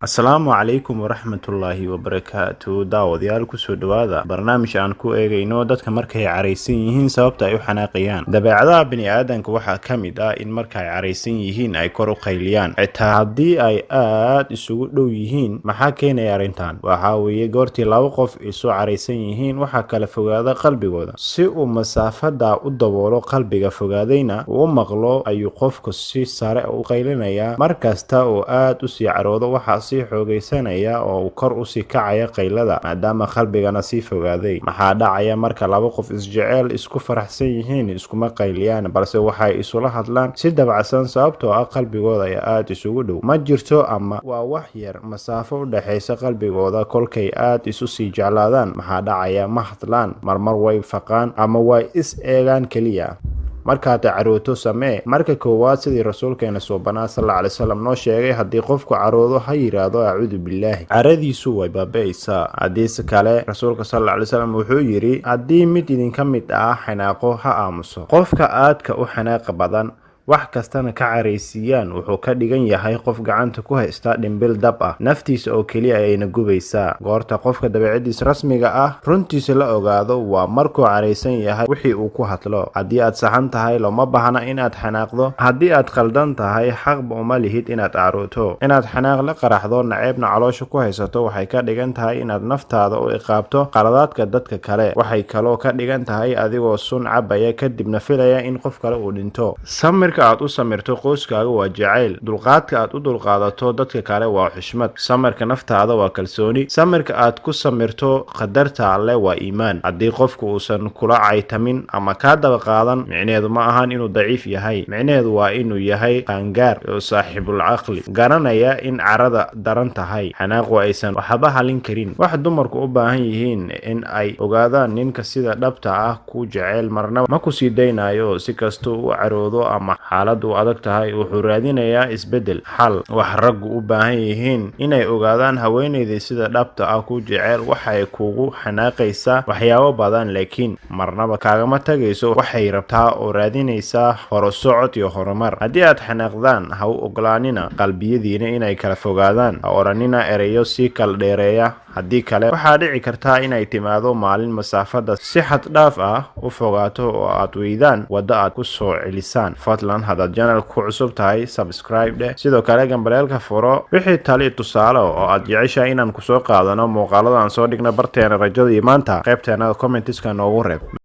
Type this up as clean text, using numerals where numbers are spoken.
asalaamu calaykum waraxmatullaahi wabarakaatu. daawadayaal kusoo dhawaada barnaamij aan ku eegayno dadka markay caraysan yihiin sababta ay u xanaaqayaan. dabeecadaha bini'aadanka waxaa ka mid ah in markay caraysan yihiin ay kor u qayliyaan, xitaa haddii ay aad isugu dhow yihiin. maxaa keenaya arrintan? waxaa weeye goortii laba qof isu caraysan yihiin waxaa kala fogaada qalbigooda. si uu masaafada u daboolo qalbiga fogaadayna uu u maqlo ayuu qofku si sare u qaylinayaa. markasta oo aad usii caroodo waxaa sii xoogaysanaya oo kor usii kacaya qaylada, maadaama qalbigana sii fogaaday. maxaa dhacaya marka laba qof isjecel isku faraxsan yihiin? iskuma qayliyaan, balse waxay isula hadlaan si dabacsan, sababtoo ah qalbigooda ayaa aad isugu dhow. ma jirto ama waa wax yar masaafo u dhexaysa qalbigooda. kolkay aad isu sii jeclaadaan maxaa dhacaya? ma hadlaan, marmar way faqaan ama way is eegaan keliya. markaad carooto samee marka koowaad sidii rasuulkeena suubanaa sallallahu alayhi wasallam noo sheegay. haddii qofku caroodo ha yiraahdo acuudu billaahi, caradiisu way baabi'aysaa. hadiise kale rasuulka sallallahu alayhi wasallam wuxuu yidhi, haddii mid idinka mid ah xanaaqo ha aamuso. qofka aadka u xanaaqa badan wax kastana ka caraysiiyaan wuxuu ka dhigan yahay qof gacanta ku haysta dhimbil dab ah, naftiisa oo keliya ayayna gubaysaa. goorta qofka dabeecadiisa rasmiga ah runtiisa la ogaado waa markuu caraysan yahay wixii uu ku hadlo. haddii aad saxan tahay looma baahna inaad xanaaqdo. haddii aad khaldan tahay xaqba uma lihid inaad carooto. inaad xanaaq la qaraxdo naceebna caloosha ku haysato waxay ka dhigan tahay inaad naftaada u iqaabto qaladaadka dadka kale. waxay kaloo ka dhigan tahay adigoo sun cabaya kadibna filaya in qof kale uu dhinto. aad u samirto qoyskaaga waa jacayl. dulqaadka aad u dulqaadato dadka kale waa xushmad. samirka naftaada waa kalsooni. samirka aad ku samirto qadarta alle waa iimaan. haddii qofku uusan kula caytamin ama kaa daba qaadan, micneheedu ma ahan inuu daciif yahay. micneheedu waa inuu yahay qaangaar oo saaxiibul caqli, garanaya in carada daran tahay, xanaaqu aysan waxba halin karin. wax dumarku u baahan yihiin in ay ogaadaan, ninka sida dhabta ah ku jecel marnaba ma ku sii daynayo. si kastuu u caroodo ama xaaladu adag tahay wuxuu raadinayaa isbedel, xal. wax raggu u baahan yihiin inay ogaadaan, haweenaydii sida dhabta ah ku jecel waxay kugu xanaaqaysaa waxyaabo badan, laakiin marnaba kaagama tagayso. waxay rabtaa oo raadinaysaa horusocod iyo horumar. haddii aad xanaaqdaan ha u ogolaanina qalbiyadiina inay kala fogaadaan. ha oranina ereyo sii kala dheereeya. haddii kale waxaa dhici kartaa inay timaado maalin masaafada si xad dhaaf ah u fogaato oo aad weydaan waddo aad ku soo celisaan. fadlan haddaad janalka ku cusub tahay subscribe dheh, sidoo kale gambaleelka furo. wixii tali tusaale oo aad jeceshahay inaan kusoo qaadano muuqaalada aan soo dhigna barteena rajada iyo maanta qaybteena commentiska noogu reeb.